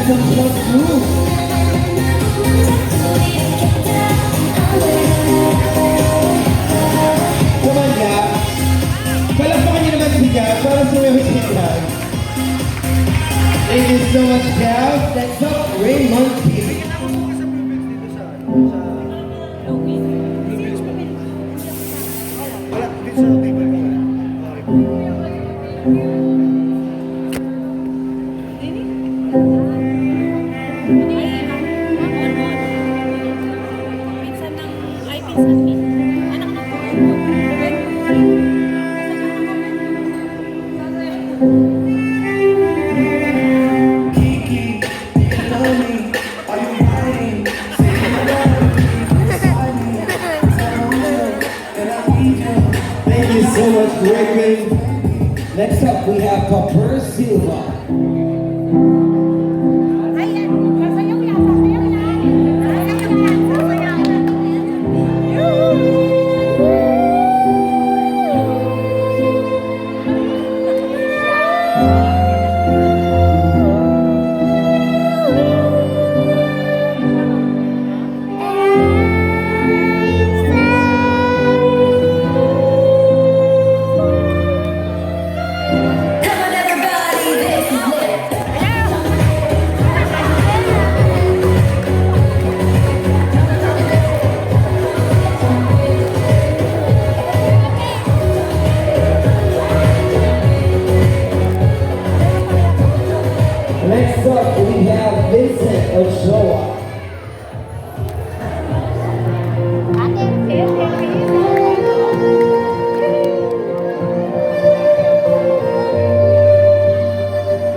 some plus moves. Come on, Gab. Palakpakan niyo naman si Gab para sumiwit si Gab. Thank you so much, Gab. Next up, Raymond P. Wala, dito sa table ko. Pinsan ng, ay pinsan ni. Anak ng Kiki, tell me, are you riding? Say you love me, beside me. Tell me that I need you. Thank you so much, Raymond. Next up, we have Copper Silva. Ayan, sasayaw yan, sasayaw yan. Sasayaw yan, sasayaw. Come on, everybody, this is lit. Next up, we have Vincent Ochoa.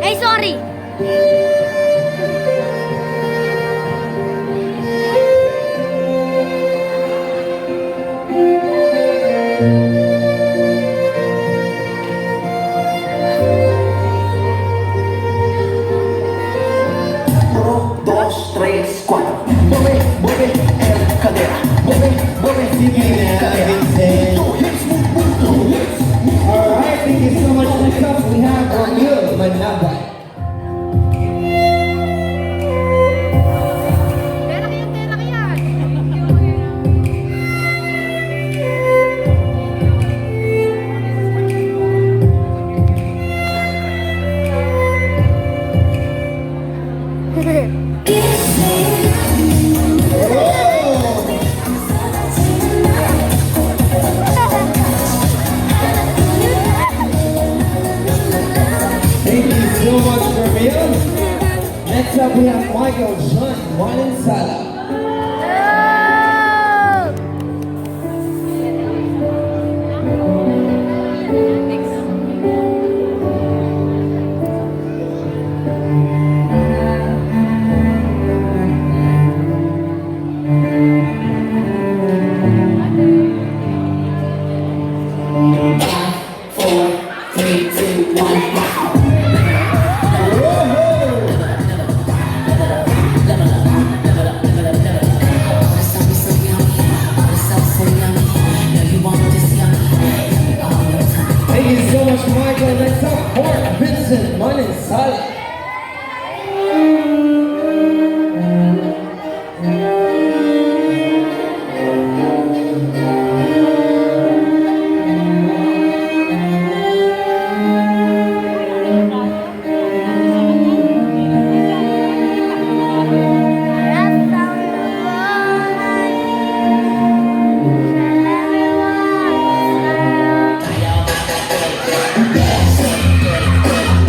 Ay, sorry. Uno, dos, tres, cuatro. Mueve, mueve el cadera. Mueve, mueve Sige el na, cadera. Vincent. Two hips, two hips. Alright, thank you so much. Next up, we have Ramil Manabay. Tera yan, tera yan. Thank you so much, Ramil. Next up, we have Michael John Manansala. Four, three, two, one, now. Thank you so much, Michael. Next up, Mark Vincent Manansala.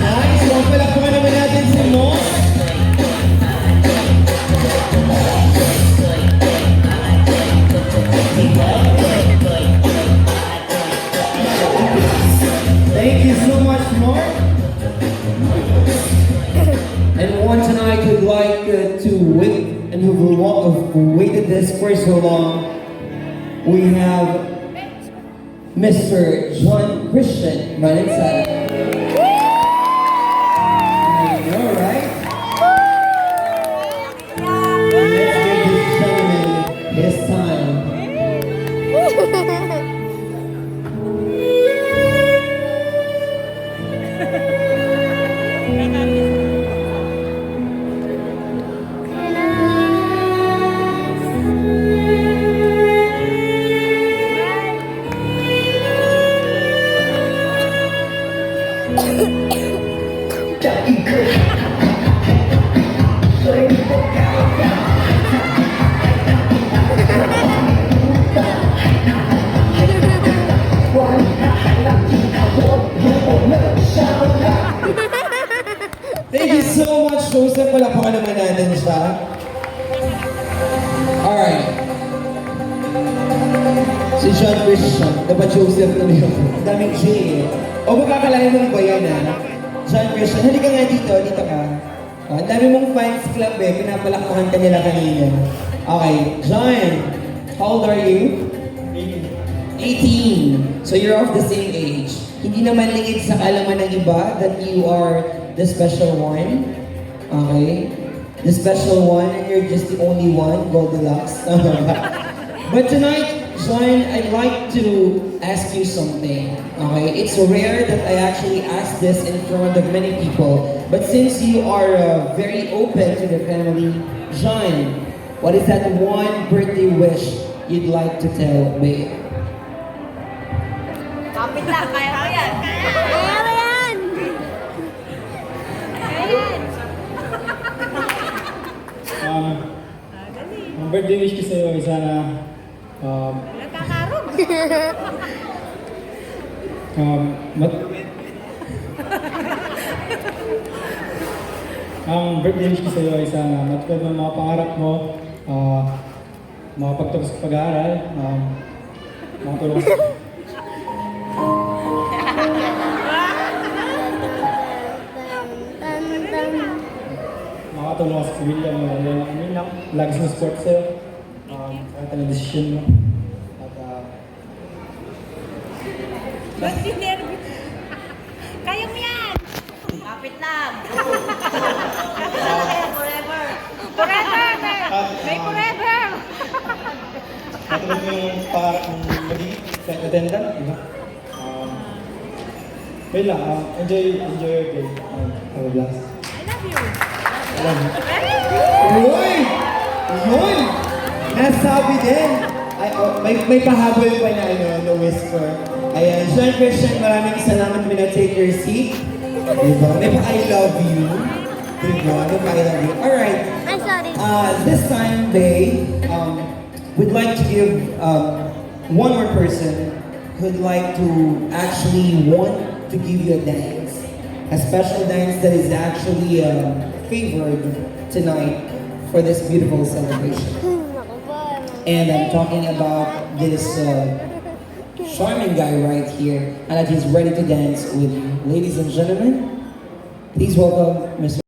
Nice. So, palakpakan naman natin si Mo. Thank you so much, Mark. And one tonight would like to wait and who have waited this for so long. We have Mr. John Christian Manansala. I know, right? Let's give this gentleman his time. Si John Christian, dapat Joseph na yun. Ang daming J eh. O makakalain mo ba yan ha? John Christian, halika nga dito ka. Ang dami mong fans club eh, pinapalakpakan ka nila kanina. Okay, John, how old are you? 18. So you're of the same age. Hindi naman lingid sa kalaman ng iba that you are the special one. Okay? The special one and you're just the only one, Goldilocks. But tonight, John, I'd like to ask you something. Okay? It's rare that I actually ask this in front of many people. But since you are very open to the family, John, what is that one birthday wish you'd like to tell Bea? Kapit lang, kaya ko yan. Kaya ko yan. Kaya yan. Ang birthday wish ko sa'yo ay sana Nagkakarog. ang birthday wish ko sa'yo ay sana matupad ng mga pangarap mo, makapagtapos sa pag-aaral, makatulong sa makatulong sa pamilya mo, lalo na kami lang, lagi sa support sa'yo, kahit ang desisyon mo. At Ba't sinervous? Kaya mo yan. Kapit lang. Forever. Forever. May forever. katulad mo yung pangarap mong maging flight attendant, di ba? Wait lang, enjoy your day. Have a blast. I love you. Alam mo. Uy! Yun! Nasabi din! Ay, may pahabol pa na no whisper. Ayan, John Christian, maraming salamat mo na take your seat. Diba? May pa I love you. Diba? May pa I love you. Alright. I'm sorry. This time, Bay, we'd like to give one more person who'd like to actually want to give you a dance. A special dance that is actually favored tonight for this beautiful celebration. And I'm talking about this charming guy right here, and that he's ready to dance with you. Ladies and gentlemen, please welcome Mr.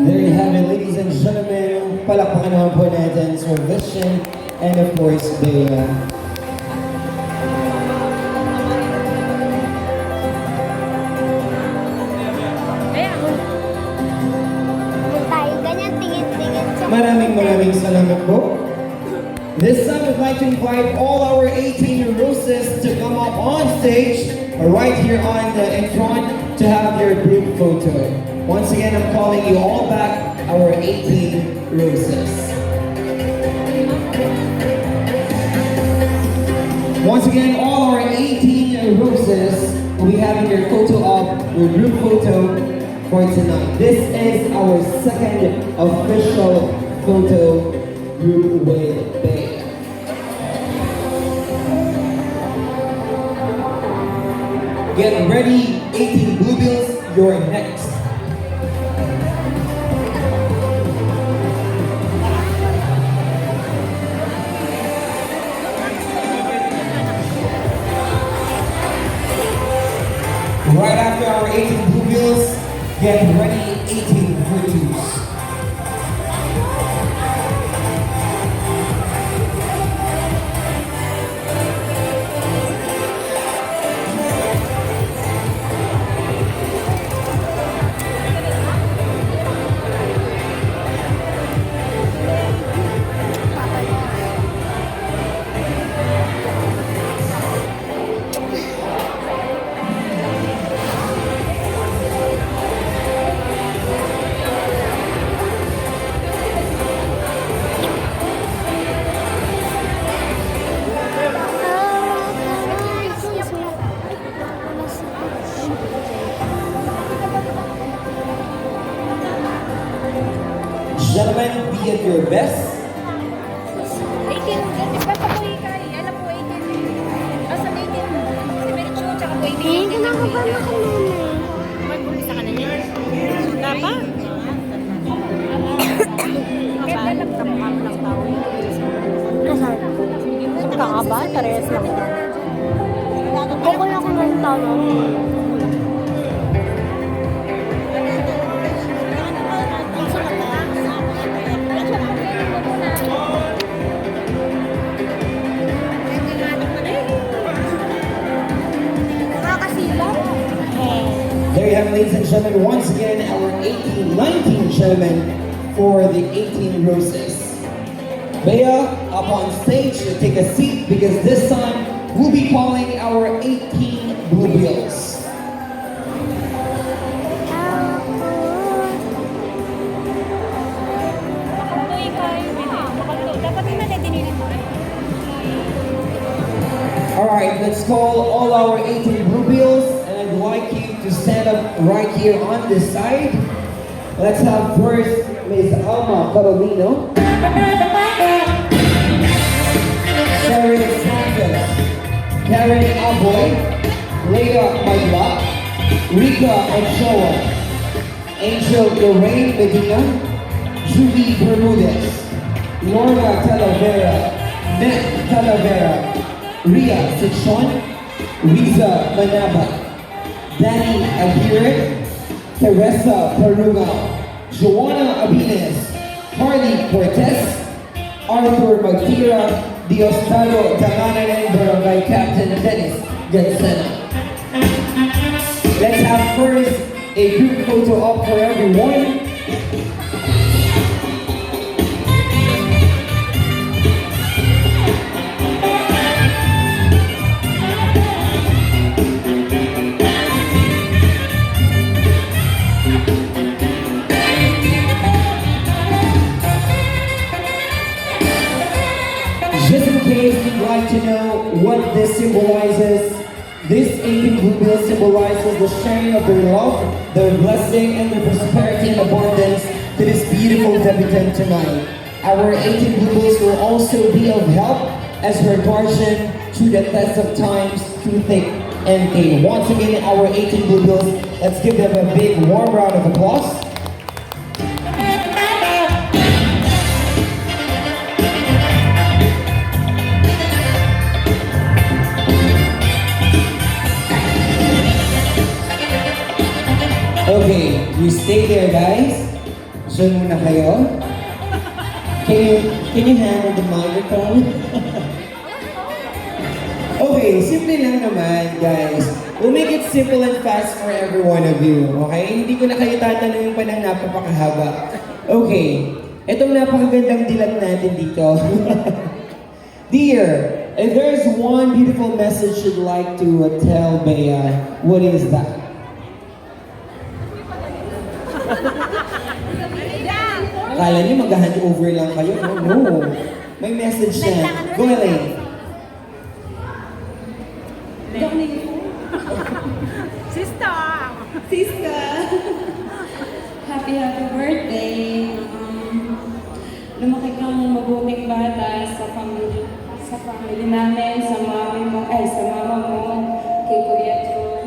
There you have it, ladies and gentlemen. Palakpakan naman po natin Sir Vision and of course, Bea. Tayo ganyan, tingin-tingin sa... Maraming salamat po. This time, I'd like to invite all our 18 roses to come up on stage right here in front to have their group photo. Once again, I'm calling you all back, our 18 roses. Once again, all our 18 roses, we have your photo op, your group photo for tonight. This is our second official photo group with Bea. Get ready, 18 Bluebills, you're next. Right after our 18 Bluebills, get ready, 18 Virtues. Gentlemen, be at your best. 18, di ba pa po ikay? Alam po 18. Asa 18? Si Merichu, tsaka po 18. Hindi ko nakabala ko muna. Mag-umisa ka na niya. Tapa? Kaya lang po. Nasaan? Ka nga ba? Tares lang. Okay ako ng tanong. There you have it, ladies and gentlemen, once again, our 19 gentlemen for the 18 roses. Bea, up on stage, take a seat because this time we'll be calling our 18 Bluebills. Po ikay. Dapat yung natitinilit mo. Alright, let's call all our 18 Bluebills, and I'd like you to stand up right here on this side. Let's have first Ms. Alma Carolino, Sharon Santos, Karen Aboy, Leah Magla, Rika Ochoa, Angel Lorraine Medina, Julie Bermudez, Lorna Talavera, Ned Talavera, Ria Sichon, Riza Manaba, Danny Aguirre, Teresa Perugao, Joanna Abines, Harley Cortez, Arthur Magtira, Diosdado Tanganan, and Barangay Captain Dennis Gansena. Let's have first a group photo up for everyone. Just in case you'd like to know what this symbolizes, this 18 Bluebill symbolizes the sharing of their love, their blessing, and their prosperity and abundance to this beautiful debutant tonight. Our 18 Bluebills will also be of help as her guardian through the test of times, through thick and thin. Once again, our 18 Bluebills, let's give them a big warm round of applause. Okay, you stay there, guys. Diyan muna kayo. Can you handle the microphone? Okay, simple lang naman, guys. We'll make it simple and fast for every one of you, okay? Hindi ko na kayo tatanungin pa ng napapakahaba. Okay, itong napakagandang dilat natin dito. Dear, if there's one beautiful message you'd like to tell Bea, what is that? Kala niyo mag-hand over lang kayo? No. May message yan. Go ahead. Sister! Happy birthday! Lumaki kang mabuting bata sa family namin, sa mama mo, kay Kuya Joe.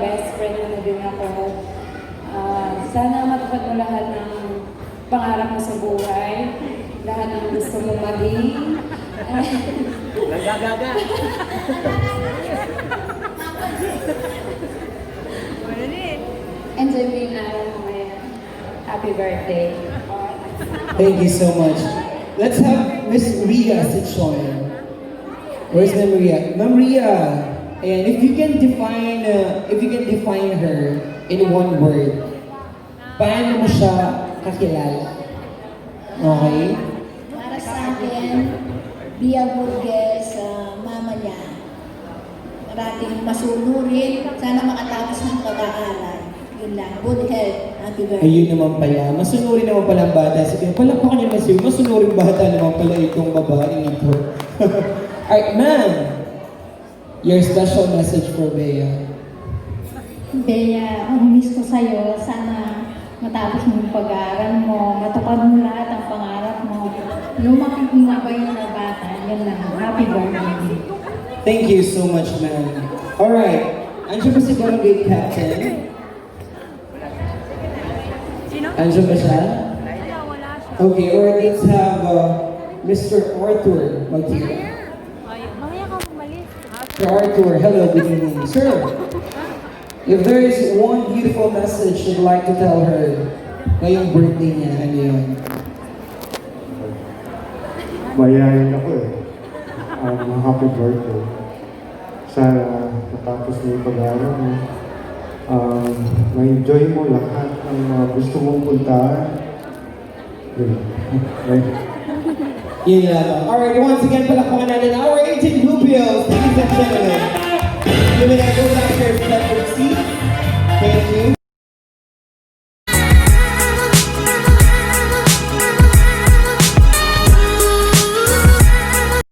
best friend mo na din ako. Sana matupad mo lahat ng pangarap mo sa buhay, lahat ng gusto mo maging. Enjoy mo yung araw mo ngayon. Happy birthday. Thank you so much. Let's have Miss Ria Sichon. Where's Ma'am Ria? Ma'am Ria, and if you can define her in one word, paano mo siya kakilala? Okay? Para sa akin, be a good guest sa mama niya. Parating masunurin, sana makatapos ng pag-aaral. Yun lang, good health. Happy birthday. Ayun naman pala. Masunurin naman pala ang bata. Sige, palakpakan niyo na siya. Masunurin bata naman pala itong babaeng ito. Alright, ma'am. Your special message for Bea. Bea, ang miss ko sa'yo, sana matapos mo yung pag-aaral mo, matupad mo lahat ang pangarap mo. Lumaki kumabay na bata, yan lang. Happy birthday. Thank you so much, ma'am. Alright. Andiyan ba si Barangay Captain? Andiyan ba siya? Okay, alright, let's have Mr. Arthur Magtira. Mamaya ka umalis. Mr. Arthur, hello, good evening. Sir, if there is one beautiful message you'd like to tell her ngayong birthday niya, ano yun? Mayayain ako eh. Happy birthday. Sana matapos mo yung pag-aaral mo. Ma-enjoy mo lahat ng mga gusto mong puntahan. Yun lang. Alright, once again, palakpakan natin our 18 Bluebills. Ladies and gentlemen, give it up.